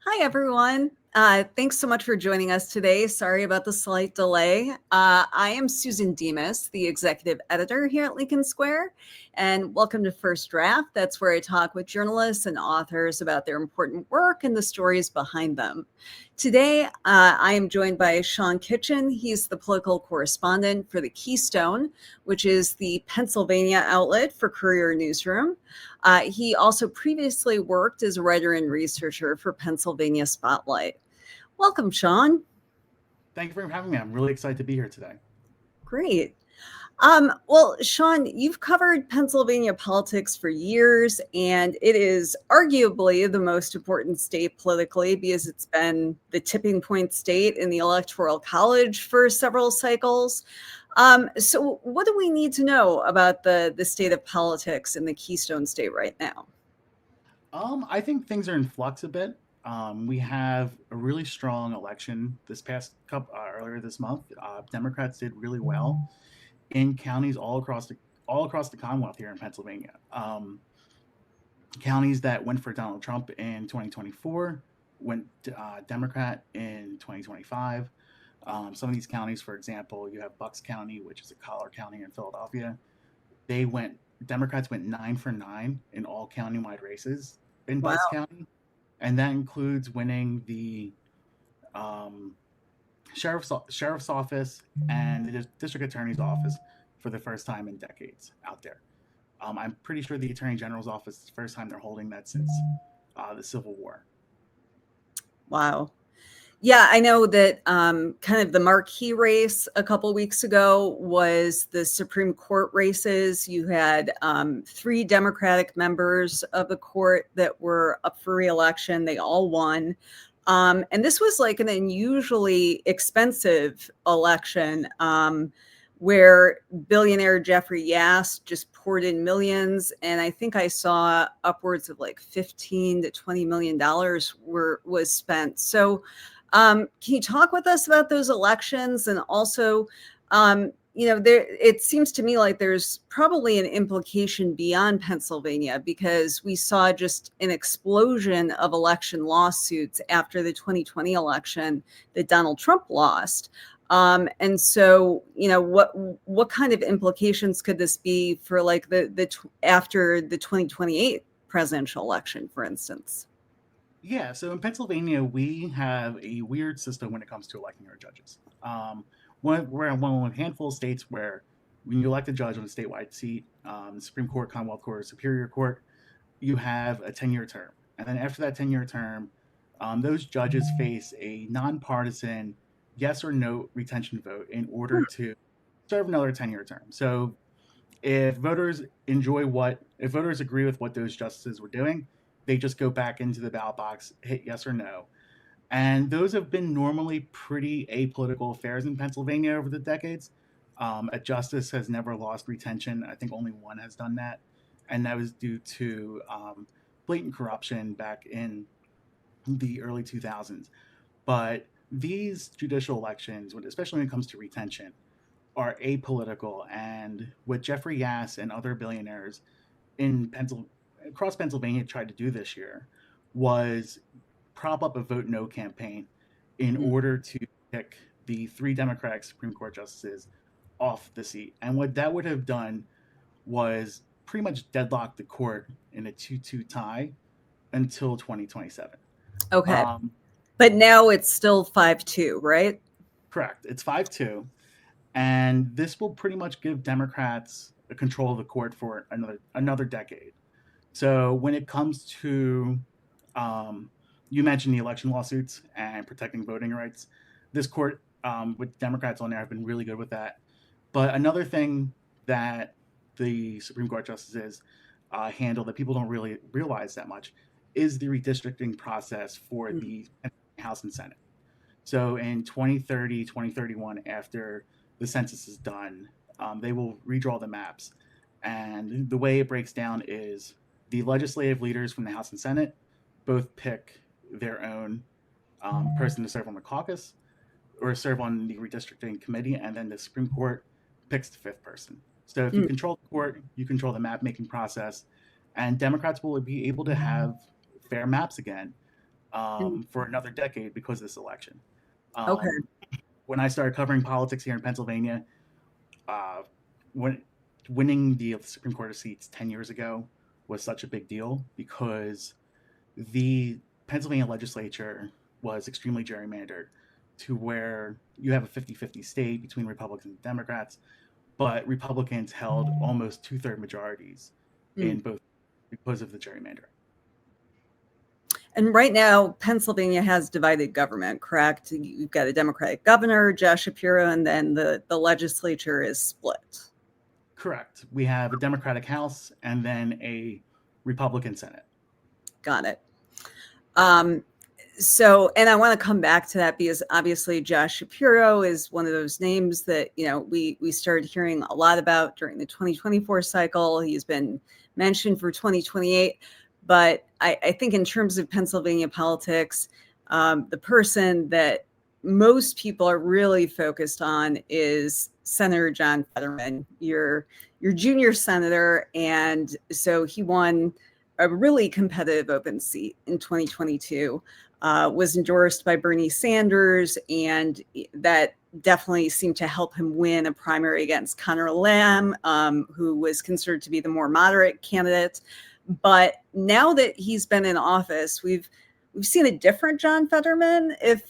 Hi, everyone. Thanks so much for joining us today. Sorry about the slight delay. I am Susan Demas, the executive editor here at Lincoln Square, and welcome to First Draft. That's where I talk with journalists and authors about their important work and the stories behind them. Today, I am joined by Sean Kitchen. He's the political correspondent for the Keystone, which is the Pennsylvania outlet for Courier Newsroom. He also previously worked as a writer and researcher for Pennsylvania Spotlight. Welcome, Sean. Thank you for having me. I'm really excited to be here today. Great. Well, Sean, you've covered Pennsylvania politics for years, and it is arguably the most important state politically because it's been the tipping point state in the Electoral College for several cycles. So what do we need to know about the state of politics in the Keystone State right now? I think things are in flux a bit. We have a really strong election this past earlier this month. Democrats did really well in counties all across the Commonwealth here in Pennsylvania. Counties that went for Donald Trump in 2024 went Democrat in 2025. Some of these counties, for example, you have Bucks County, which is a collar county in Philadelphia. They went Democrats went 9 for 9 in all countywide races in Bucks Wow. County, and that includes winning the um, sheriff's office and the district attorney's office for the first time in decades out there. I'm pretty sure the attorney general's office is the first time they're holding that since the Civil War. Wow. Yeah, I know that kind of the marquee race a couple weeks ago was the Supreme Court races. You had 3 Democratic members of the court that were up for re-election. They all won. And this was like an unusually expensive election where billionaire Jeffrey Yass just poured in millions. And I think I saw upwards of like $15 to $20 million was spent. So can you talk with us about those elections? And also, it seems to me like there's probably an implication beyond Pennsylvania because we saw just an explosion of election lawsuits after the 2020 election that Donald Trump lost. And so, what kind of implications could this be for like after the 2028 presidential election, for instance? Yeah, so in Pennsylvania, we have a weird system when it comes to electing our judges. We're one of a handful of states where when you elect a judge on a statewide seat, Supreme Court, Commonwealth Court, or Superior Court, you have a 10-year term. And then after that 10-year term, those judges face a nonpartisan yes or no retention vote in order to serve another 10-year term. So if voters agree with what those justices were doing, they just go back into the ballot box, hit yes or no. And those have been normally pretty apolitical affairs in Pennsylvania over the decades. A justice has never lost retention. I think only one has done that. And that was due to blatant corruption back in the early 2000s. But these judicial elections, especially when it comes to retention, are apolitical. And what Jeffrey Yass and other billionaires in across Pennsylvania tried to do this year was prop up a vote no campaign in order to pick the 3 Democratic Supreme Court justices off the seat. And what that would have done was pretty much deadlock the court in a 2-2 tie until 2027. Okay. Um, But now it's still 5-2, right? Correct. It's 5-2. And this will pretty much give Democrats a control of the court for another decade. So when it comes to, you mentioned the election lawsuits and protecting voting rights. This court, with Democrats on there, have been really good with that. But another thing that the Supreme Court justices handle that people don't really realize that much is the redistricting process for the House and Senate. So in 2030, 2031, after the census is done, they will redraw the maps. And the way it breaks down is the legislative leaders from the House and Senate both pick their own person to serve on the caucus or serve on the redistricting committee, and then the Supreme Court picks the 5th person. So if you Mm. control the court, you control the map making process, and Democrats will be able to have fair maps again Mm. for another decade because of this election. Okay. Um, when I started covering politics here in Pennsylvania, uh, when winning the Supreme Court of seats 10 years ago was such a big deal because the Pennsylvania legislature was extremely gerrymandered to where you have a 50-50 state between Republicans and Democrats, but Republicans held almost two-third majorities Mm. in both because of the gerrymandering. And right now, Pennsylvania has divided government, correct? You've got a Democratic governor, Josh Shapiro, and then the legislature is split. Correct. We have a Democratic House and then a Republican Senate. Got it. So, and I want to come back to that because obviously Josh Shapiro is one of those names that, we started hearing a lot about during the 2024 cycle. He's been mentioned for 2028. But I think in terms of Pennsylvania politics, the person that most people are really focused on is Senator John Fetterman, your junior senator. And so he won a really competitive open seat in 2022, was endorsed by Bernie Sanders, and that definitely seemed to help him win a primary against Connor Lamb, who was considered to be the more moderate candidate. But now that he's been in office, we've seen a different John Fetterman. If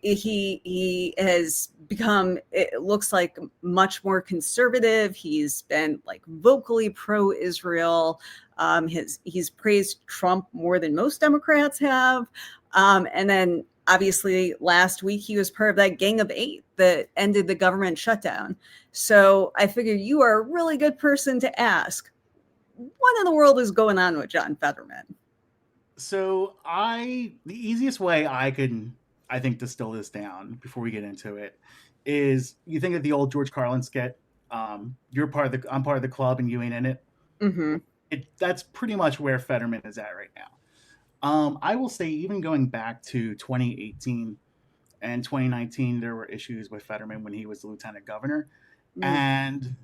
he has become, it looks like, much more conservative. He's been like vocally pro-Israel. He's praised Trump more than most Democrats have. And then obviously last week he was part of that Gang of Eight that ended the government shutdown. So I figure you are a really good person to ask, what in the world is going on with John Fetterman? So the easiest way I think, distill this down before we get into it is you think of the old George Carlin skit. I'm part of the club and you ain't in it. Mm-hmm. That's pretty much where Fetterman is at right now. I will say even going back to 2018 and 2019, there were issues with Fetterman when he was the lieutenant governor. Mm. And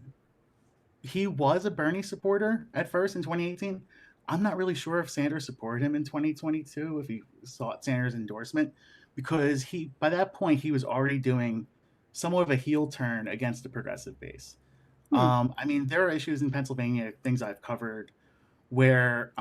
he was a Bernie supporter at first in 2018. I'm not really sure if Sanders supported him in 2022, if he sought Sanders' endorsement, because by that point he was already doing somewhat of a heel turn against the progressive base. Mm. I mean, there are issues in Pennsylvania, things I've covered, where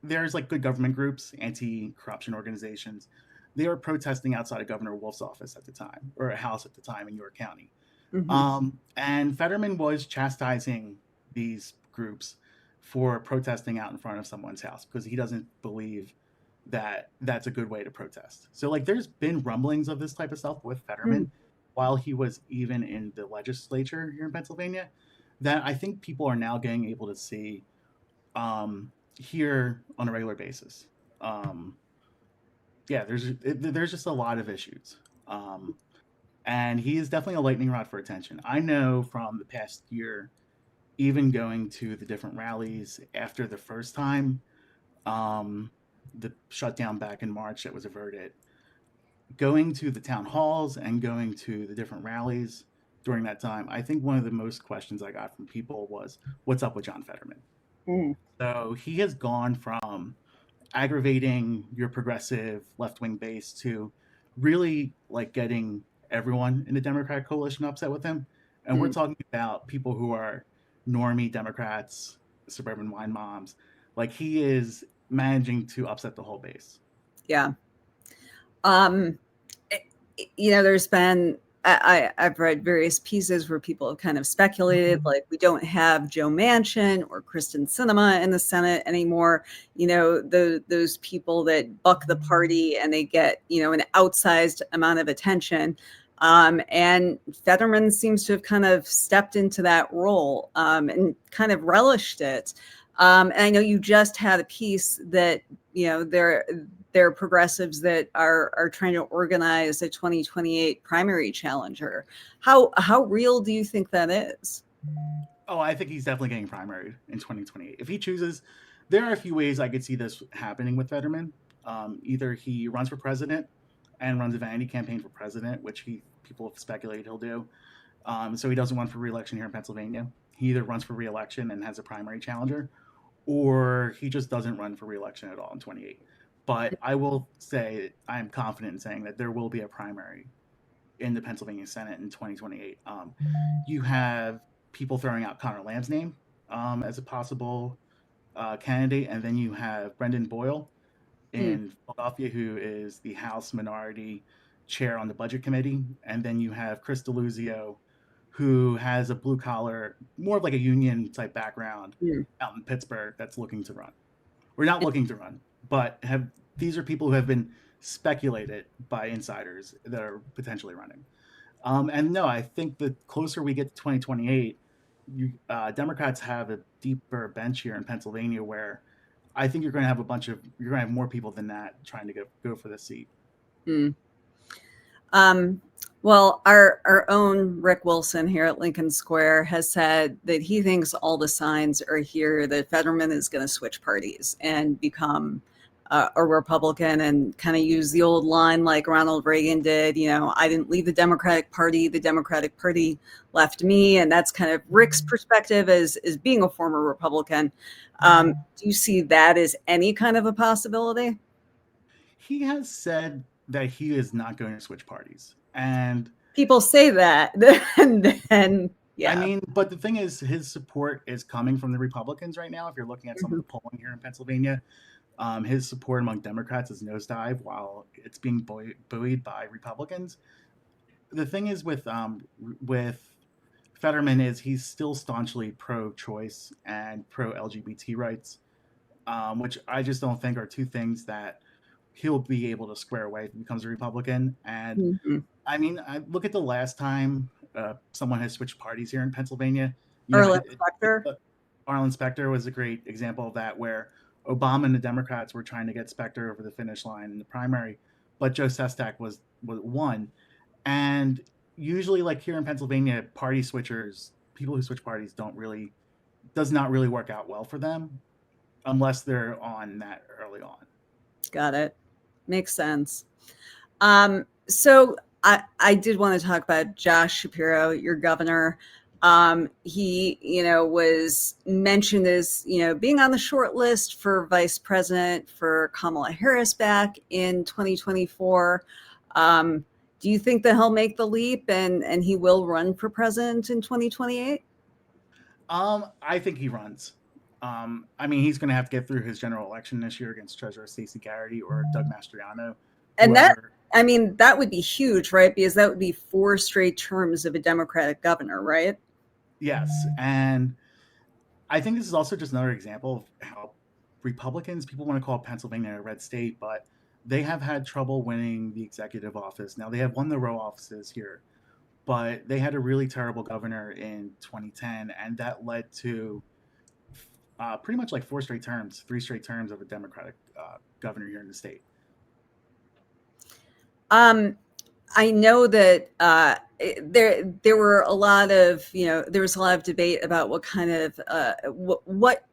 there's like good government groups, anti-corruption organizations. They were protesting outside of Governor Wolf's office at the time, or a house at the time in York County. Mm-hmm. And Fetterman was chastising these groups for protesting out in front of someone's house because he doesn't believe that that's a good way to protest. So, like, there's been rumblings of this type of stuff with Mm. Fetterman while he was even in the legislature here in Pennsylvania that I think people are now getting able to see here on a regular basis. Um, yeah, there's just a lot of issues. And he is definitely a lightning rod for attention. I know from the past year, even going to the different rallies after the first time, um, the shutdown back in March that was averted, going to the town halls and going to the different rallies during that time, I think one of the most questions I got from people was, "What's up with John Fetterman?" Mm. So he has gone from aggravating your progressive left wing base to really like getting everyone in the Democratic coalition upset with him. And we're Mm. talking about people who are normie Democrats, suburban wine moms. Like he is managing to upset the whole base. Yeah. Um, there's been, I've read various pieces where people have kind of speculated, like, we don't have Joe Manchin or Kristen Sinema in the Senate anymore. Those people that buck the party and they get, an outsized amount of attention. And Fetterman seems to have kind of stepped into that role, and kind of relished it. And I know you just had a piece that, there are progressives that are trying to organize a 2028 primary challenger. How real do you think that is? Oh, I think he's definitely getting primaried in 2028. If he chooses, there are a few ways I could see this happening with Fetterman. Either he runs for president and runs a vanity campaign for president, which people have speculated he'll do. So he doesn't run for re-election here in Pennsylvania. He either runs for re-election and has a primary challenger, or he just doesn't run for reelection at all in 28. But I will say I am confident in saying that there will be a primary in the Pennsylvania Senate in 2028. You have people throwing out Connor Lamb's name as a possible candidate, and then you have Brendan Boyle Mm, in Philadelphia, who is the House Minority Chair on the Budget Committee, and then you have Chris Deluzio, who has a blue collar, more of like a union type background mm. out in Pittsburgh that's looking to run. We're not looking to run, but have these are people who have been speculated by insiders that are potentially running. And no, I think the closer we get to 2028, Democrats have a deeper bench here in Pennsylvania where I think you're going to have more people than that trying to go for the seat. Mm. Um, well, our own Rick Wilson here at Lincoln Square has said that he thinks all the signs are here that Fetterman is going to switch parties and become a Republican and kind of use the old line like Ronald Reagan did. You know, I didn't leave the Democratic Party left me, and that's kind of Rick's perspective as being a former Republican. Do you see that as any kind of a possibility? He has said that he is not going to switch parties. And People say that, and then I yeah. mean, but the thing is, his support is coming from the Republicans right now. If you're looking at some of Mhm. the polling here in Pennsylvania, his support among Democrats is nosedive while it's being buoyed by Republicans. The thing is with Fetterman is he's still staunchly pro-choice and pro-LGBT rights, which I just don't think are two things that he'll be able to square away if he becomes a Republican. And Mhm. I mean, I look at the last time someone has switched parties here in Pennsylvania. You know, Earl Specter. Arlen Specter was a great example of that, where Obama and the Democrats were trying to get Specter over the finish line in the primary, but Joe Sestak was won. And usually, like here in Pennsylvania, party switchers, people who switch parties, don't really does not really work out well for them unless they're on that early on. Got it. Makes sense. So I did want to talk about Josh Shapiro, your governor. He, was mentioned as, being on the short list for vice president for Kamala Harris back in 2024. Do you think that he'll make the leap and he will run for president in 2028? I think he runs. I mean, he's going to have to get through his general election this year against Treasurer Stacey Garrity or Doug Mastriano, And whoever. that would be huge, right? Because that would be 4 straight terms of a Democratic governor, right? Yes, and I think this is also just another example of how Republicans, people want to call Pennsylvania a red state, but they have had trouble winning the executive office. Now they have won the row offices here, but they had a really terrible governor in 2010, and that led to pretty much like 4 straight terms, 3 straight terms of a Democratic governor here in the state. Um, I know that there were a lot of there was a lot of debate about what kind of what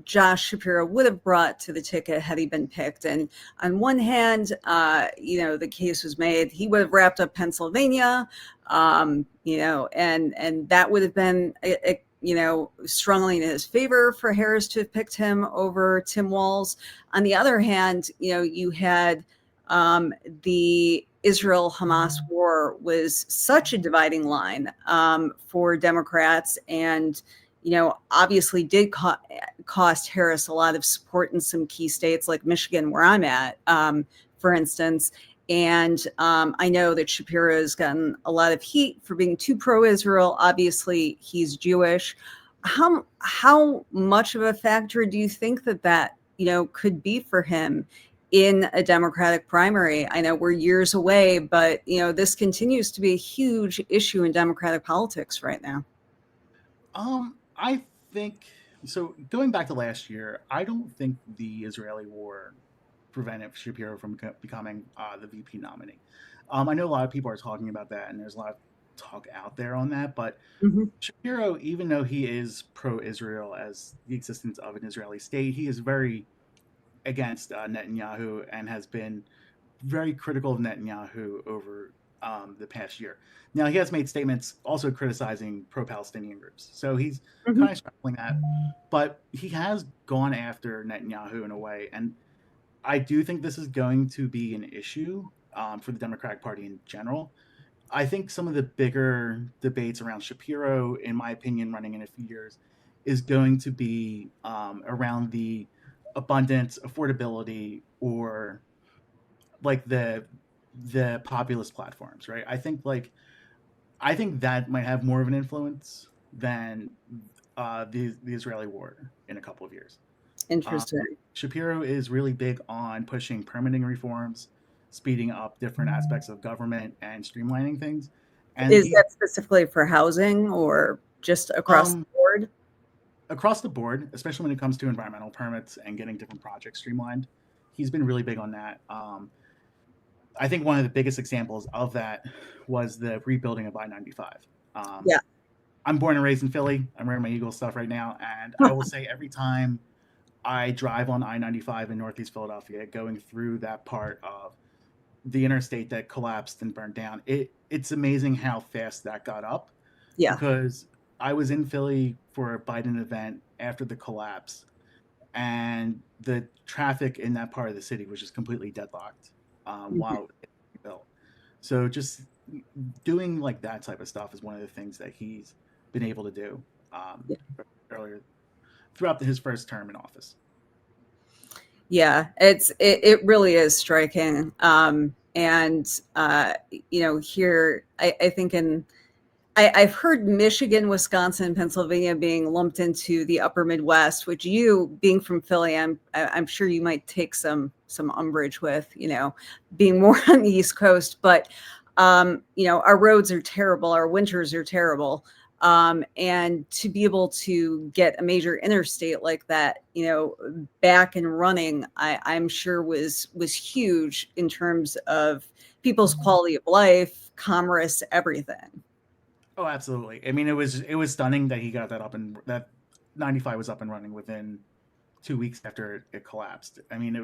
Josh Shapiro would have brought to the ticket had he been picked. And on one hand, the case was made he would have wrapped up Pennsylvania, and that would have been strongly in his favor for Harris to have picked him over Tim Walz. On the other hand, you had the Israel-Hamas war was such a dividing line for Democrats, and obviously did cost Harris a lot of support in some key states like Michigan, where I'm at, for instance. And I know that Shapiro has gotten a lot of heat for being too pro-Israel. Obviously, he's Jewish. How much of a factor do you think that could be for him in a Democratic primary? I know we're years away, but this continues to be a huge issue in Democratic politics right now. I think so. Going back to last year, I don't think the Israeli war prevented Shapiro from becoming the VP nominee. I know a lot of people are talking about that, and there's a lot of talk out there on that. But Mhm. Shapiro, even though he is pro-Israel as the existence of an Israeli state, he is very against Netanyahu and has been very critical of Netanyahu over the past year. Now he has made statements also criticizing pro-Palestinian groups, so he's Mhm. kind of struggling that. But he has gone after Netanyahu in a way, and I do think this is going to be an issue for the Democratic Party in general. I think some of the bigger debates around Shapiro, in my opinion, running in a few years, is going to be around the abundance, affordability, or like the populist platforms, right? I think that might have more of an influence than the Israeli war in a couple of years. Um, Interesting. Shapiro is really big on pushing permitting reforms, speeding up different aspects of government, and streamlining things. And Is he that specifically for housing or just across the um, board? across the board, especially when it comes to environmental permits and getting different projects streamlined, he's been really big on that. I think one of the biggest examples of that was the rebuilding of I-95. Um, Yeah. I'm born and raised in Philly. I'm wearing my Eagles stuff right now, and I will say every time I drive on I-95 in Northeast Philadelphia, going through that part of the interstate that collapsed and burned down, it's amazing how fast that got up. Yeah. Because I was in Philly for a Biden event after the collapse, and the traffic in that part of the city was just completely deadlocked Mhm. while it was built. So just doing like that type of stuff is one of the things that he's been able to do Yeah. earlier throughout his first term in office. Yeah, it really is striking. And here I think I've heard Michigan, Wisconsin, Pennsylvania being lumped into the upper Midwest, which you being from Philly, I'm sure you might take some umbrage with, being more on the East Coast. But our roads are terrible, our winters are terrible. And to be able to get a major interstate like that, back and running, I'm sure was huge in terms of people's quality of life, commerce, everything. Oh, absolutely. I mean, it was stunning that he got that up and that 95 was up and running within 2 weeks after it collapsed. I mean,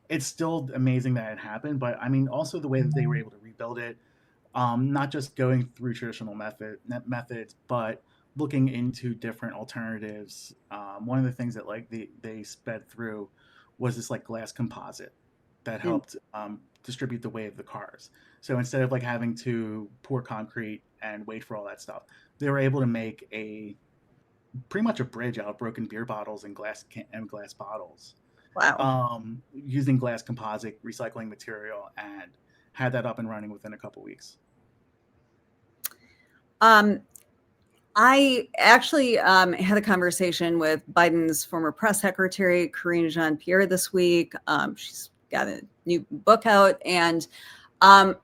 it's still amazing that it happened, but I mean, also the way that they were able to rebuild it, not just going through traditional methods, but looking into different alternatives. One of the things that like they sped through was this like glass composite that Mm. helped distribute the weight of the cars. So instead of like having to pour concrete and wait for all that stuff, they were able to make a pretty much a bridge out of broken beer bottles and glass bottles, Wow. using glass composite recycling material, and had that up and running within a couple weeks. Um, I actually had a conversation with Biden's former press secretary, Karine Jean-Pierre, this week. She's got a new book out, and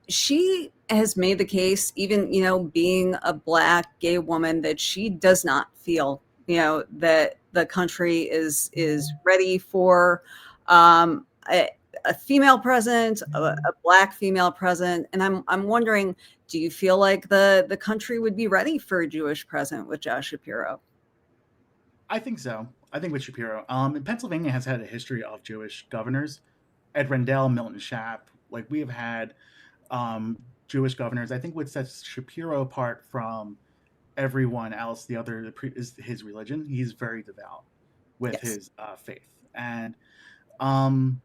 she has made the case, even, being a Black gay woman, that she does not feel, that the country is ready for a female president, a Black female president. And I'm wondering, do you feel like the country would be ready for a Jewish president with Josh Shapiro? I think so. I think with Shapiro, and Pennsylvania has had a history of Jewish governors. Ed Rendell, Milton Schaap, like we have had Jewish governors. I think what sets Shapiro apart from everyone else, is his religion. He's very devout with Yes. his faith, and um,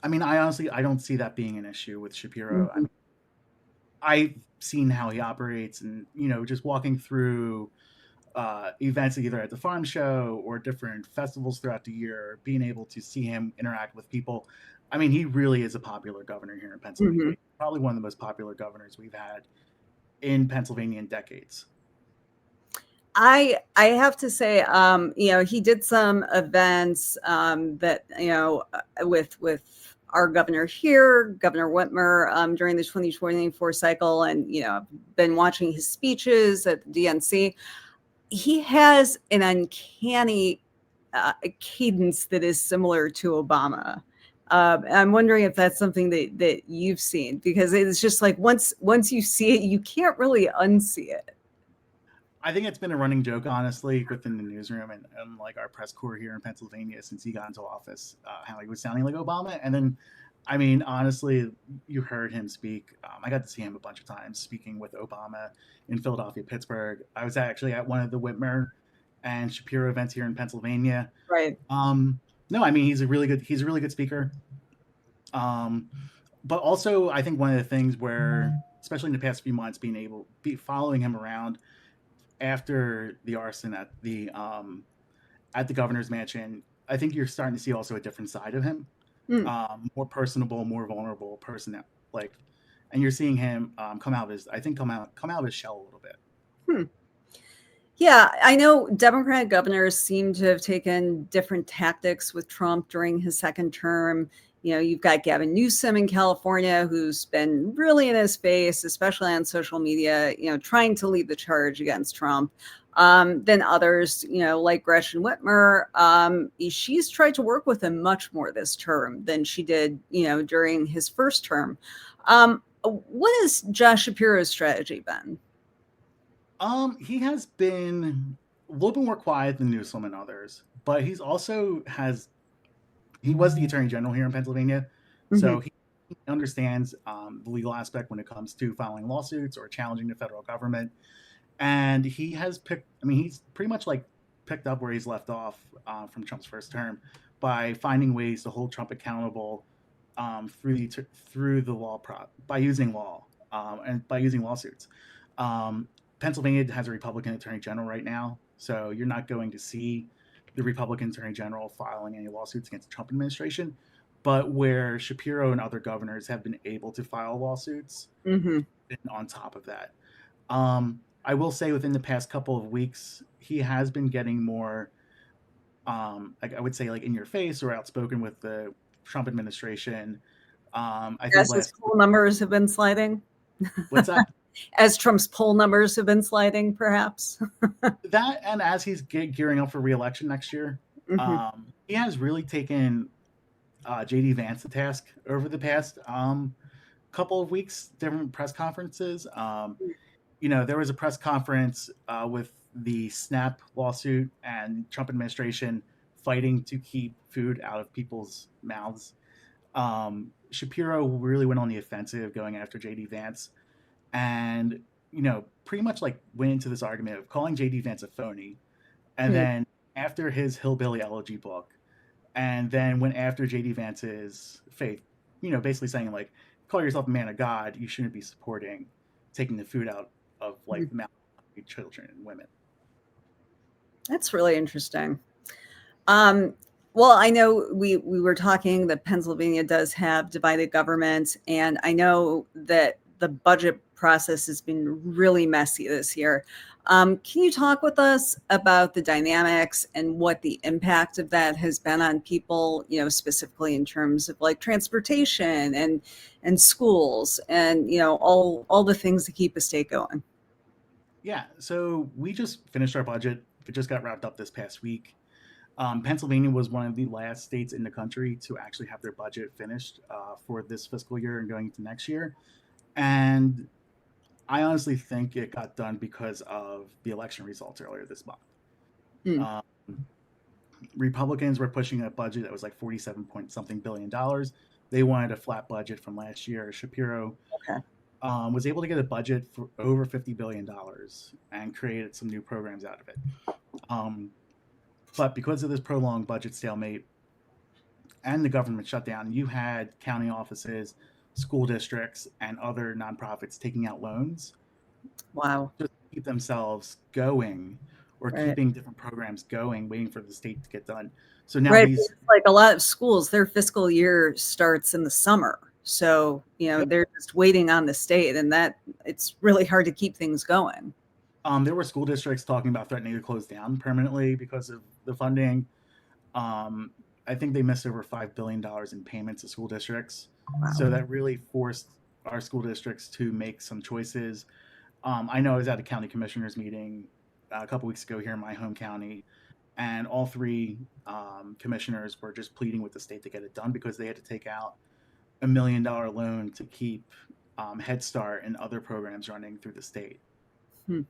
I mean, I don't see that being an issue with Shapiro. I Mhm. mean, I've seen how he operates, and just walking through events either at the farm show or different festivals throughout the year, being able to see him interact with people. I mean, he really is a popular governor here in Pennsylvania. Mhm. Probably one of the most popular governors we've had in Pennsylvania in decades. I have to say, he did some events that with our governor here, Governor Whitmer, during the 2024 cycle, and I've been watching his speeches at the DNC. He has an uncanny cadence that is similar to Obama. I'm wondering if that's something that you've seen, because it's just like once you see it, you can't really unsee it. I think it's been a running joke, honestly, within the newsroom and like our press corps here in Pennsylvania since he got into office, how he was sounding like Obama. And then I mean, honestly, you heard him speak. I got to see him a bunch of times speaking with Obama in Philadelphia, Pittsburgh. I was actually at one of the Whitmer and Shapiro events here in Pennsylvania. Right. Um, no, I mean he's a really good speaker. Um, but also, I think one of the things where, especially in the past few months, be following him around after the arson at the governor's mansion, I think you're starting to see also a different side of him, Hmm. more personable, more vulnerable person that like, and you're seeing him come out of his shell a little bit. Hmm. Yeah, I know Democratic governors seem to have taken different tactics with Trump during his second term. You've got Gavin Newsom in California, who's been really in his face, especially on social media, trying to lead the charge against Trump. Then others, like Gretchen Whitmer, she's tried to work with him much more this term than she did, during his first term. What has Josh Shapiro's strategy been? He has been a little bit more quiet than Newsom and others, but he was the attorney general here in Pennsylvania, Mhm. so he understands the legal aspect when it comes to filing lawsuits or challenging the federal government. And he has picked. I mean, he's pretty much like picked up where he's left off from Trump's first term by finding ways to hold Trump accountable through the by using law and by using lawsuits. Um, Pennsylvania has a Republican attorney general right now, so you're not going to see the Republican attorney general filing any lawsuits against the Trump administration. But where Shapiro and other governors have been able to file lawsuits, Mhm. been on top of that. I will say within the past couple of weeks, he has been getting more, like I would say, like in your face or outspoken with the Trump administration. I think As his last poll numbers have been sliding? what's that? As Trump's poll numbers have been sliding, perhaps? That and as he's gearing up for reelection next year, Mhm. he has really taken JD Vance to task over the past couple of weeks, different press conferences. There was a press conference with the SNAP lawsuit and Trump administration fighting to keep food out of people's mouths. Shapiro really went on the offensive going after JD Vance and, pretty much like went into this argument of calling JD Vance a phony. And Hmm. then after his Hillbilly Elegy book, and then went after JD Vance's faith, basically saying like, call yourself a man of God, you shouldn't be supporting taking the food out of like the mouth of children and women. That's really interesting. Um, well, I know we were talking that Pennsylvania does have divided government, and I know that the budget process has been really messy this year. Can you talk with us about the dynamics and what the impact of that has been on people, specifically in terms of like transportation and schools and all the things to keep a state going? Yeah, so we just finished our budget. It just got wrapped up this past week. Pennsylvania was one of the last states in the country to actually have their budget finished for this fiscal year and going into next year. And I honestly think it got done because of the election results earlier this month. Mm, Um, Republicans were pushing a budget that was like 47 point something $billion. They wanted a flat budget from last year. Shapiro okay. was able to get a budget for over $50 billion and created some new programs out of it. Um, but because of this prolonged budget stalemate and the government shutdown, you had county offices, school districts, and other nonprofits taking out loans Wow. just to keep themselves going or Right. keeping different programs going, waiting for the state to get done. So now Right. these, Because like a lot of schools, their fiscal year starts in the summer. So, yep, they're just waiting on the state, and that it's really hard to keep things going. there were school districts talking about threatening to close down permanently because of the funding. Um, I think they missed over $5 billion in payments to school districts. So Wow. that really forced our school districts to make some choices. I know I was at a county commissioners meeting a couple weeks ago here in my home county, and all three commissioners were just pleading with the state to get it done because they had to take out $1 million loan to keep Head Start and other programs running through the state. Hmm.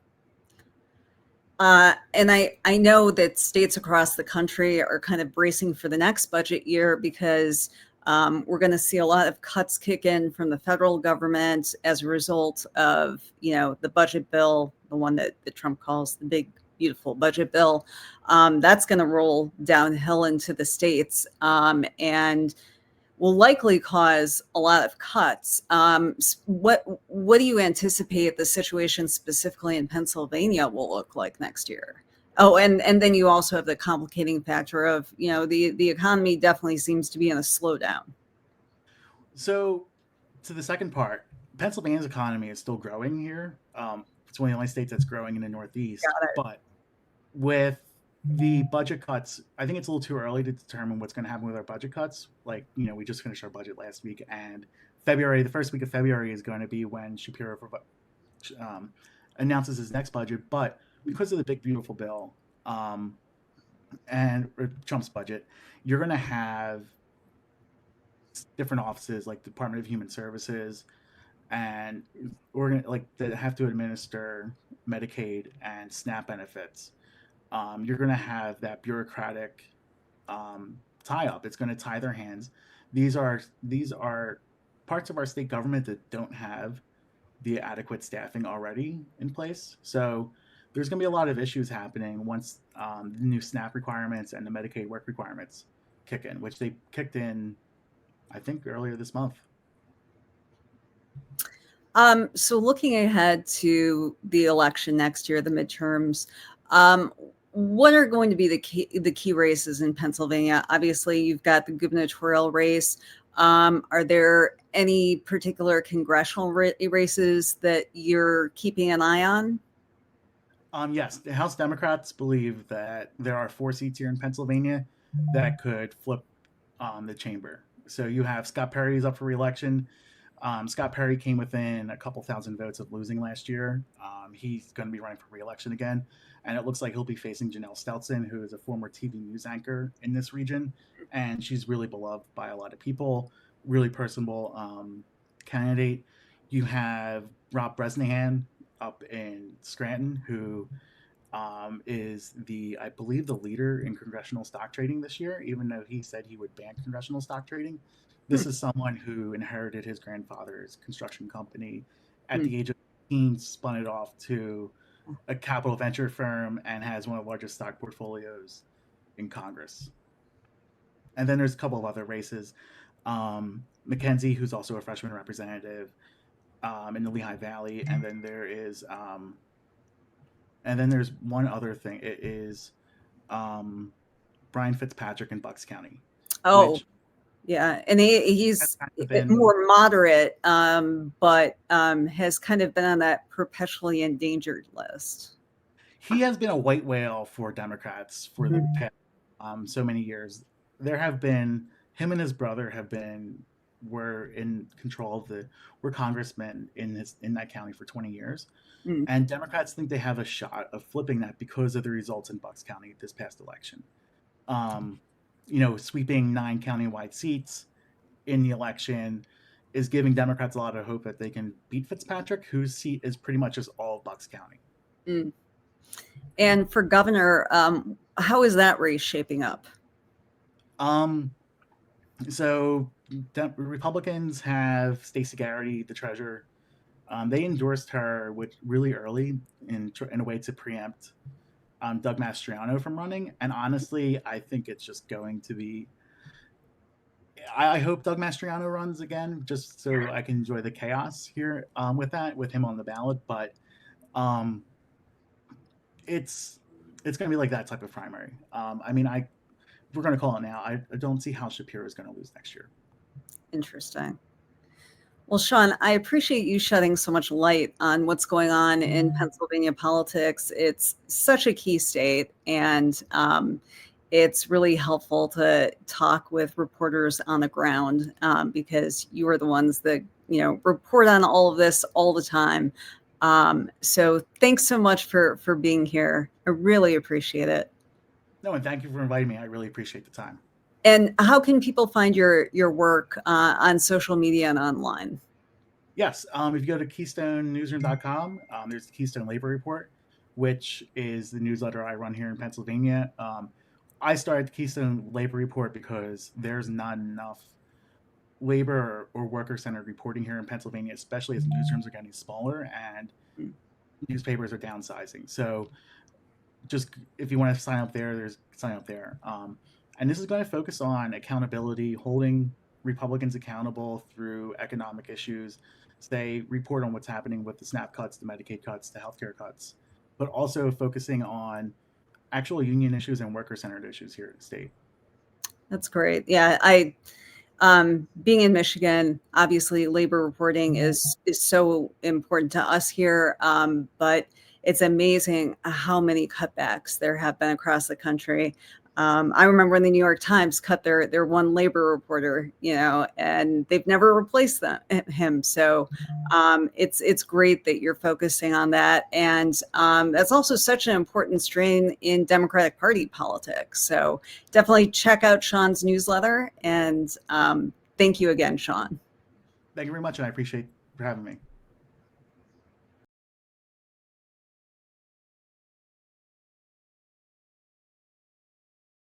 And I know that states across the country are kind of bracing for the next budget year because We're going to see a lot of cuts kick in from the federal government as a result of, the budget bill, the one that Trump calls the big, beautiful budget bill. That's going to roll downhill into the states and will likely cause a lot of cuts. What do you anticipate the situation specifically in Pennsylvania will look like next year? Oh, and then you also have the complicating factor of, the economy definitely seems to be in a slowdown. So, to the second part, Pennsylvania's economy is still growing here. It's one of the only states that's growing in the Northeast. Got it. But with the budget cuts, I think it's a little too early to determine what's going to happen with our budget cuts. Like, we just finished our budget last week, and the first week of February is going to be when Shapiro announces his next budget. But because of the big, beautiful bill and Trump's budget, you're going to have different offices like Department of Human Services and that have to administer Medicaid and SNAP benefits. You're going to have that bureaucratic tie up. It's going to tie their hands. These are parts of our state government that don't have the adequate staffing already in place. So there's going to be a lot of issues happening once the new SNAP requirements and the Medicaid work requirements kick in, which they kicked in, I think, earlier this month. So looking ahead to the election next year, the midterms, what are going to be the key races in Pennsylvania? Obviously, you've got the gubernatorial race. Are there any particular congressional races that you're keeping an eye on? Yes, the House Democrats believe that there are 4 seats here in Pennsylvania that could flip the chamber. So you have Scott Perry's up for re-election. Scott Perry came within a couple thousand votes of losing last year. He's going to be running for re-election again, and it looks like he'll be facing Janelle Stelzen, who is a former TV news anchor in this region, and she's really beloved by a lot of people. Really personable candidate. You have Rob Bresnahan up in Scranton, who is I believe, the leader in congressional stock trading this year, even though he said he would ban congressional stock trading. This is someone who inherited his grandfather's construction company at the age of 18, spun it off to a capital venture firm, and has one of the largest stock portfolios in Congress. And then there's a couple of other races. Mackenzie, who's also a freshman representative in the Lehigh Valley, and then there's one other thing. It is Brian Fitzpatrick in Bucks County. Oh, yeah, and he's more moderate, but has kind of been on that perpetually endangered list. He has been a white whale for Democrats for the past so many years. There have been him and his brother were in control of were congressmen in that county for 20 years. And Democrats think they have a shot of flipping that because of the results in Bucks County this past election. Sweeping 9 countywide seats in the election is giving Democrats a lot of hope that they can beat Fitzpatrick, whose seat is pretty much just all of Bucks County. And for governor, how is that race shaping up? So Republicans have Stacey Garrity, the treasurer. They endorsed her really early in a way to preempt Doug Mastriano from running. And honestly, I think it's just going to be. I hope Doug Mastriano runs again, just so I can enjoy the chaos here with him on the ballot. But it's going to be like that type of primary. We're going to call it now. I don't see how Shapiro is going to lose next year. Interesting. Well, Sean, I appreciate you shedding so much light on what's going on in Pennsylvania politics. It's such a key state, and it's really helpful to talk with reporters on the ground because you are the ones that report on all of this all the time. So thanks so much for being here. I really appreciate it. No, and thank you for inviting me. I really appreciate the time. And how can people find your work on social media and online? Yes, if you go to KeystoneNewsroom.com, there's the Keystone Labor Report, which is the newsletter I run here in Pennsylvania. I started the Keystone Labor Report because there's not enough labor or worker-centered reporting here in Pennsylvania, especially as newsrooms are getting smaller and newspapers are downsizing. So just if you want to sign up there, there's sign up there. And this is going to focus on accountability, holding Republicans accountable through economic issues. So they report on what's happening with the SNAP cuts, the Medicaid cuts, the healthcare cuts, but also focusing on actual union issues and worker-centered issues here at the state. That's great. Yeah, being in Michigan, obviously labor reporting is so important to us here, but it's amazing how many cutbacks there have been across the country. I remember when the New York Times cut their one labor reporter, and they've never replaced him. So it's great that you're focusing on that, and that's also such an important strain in Democratic Party politics. So definitely check out Sean's newsletter, and thank you again, Sean. Thank you very much, and I appreciate for having me.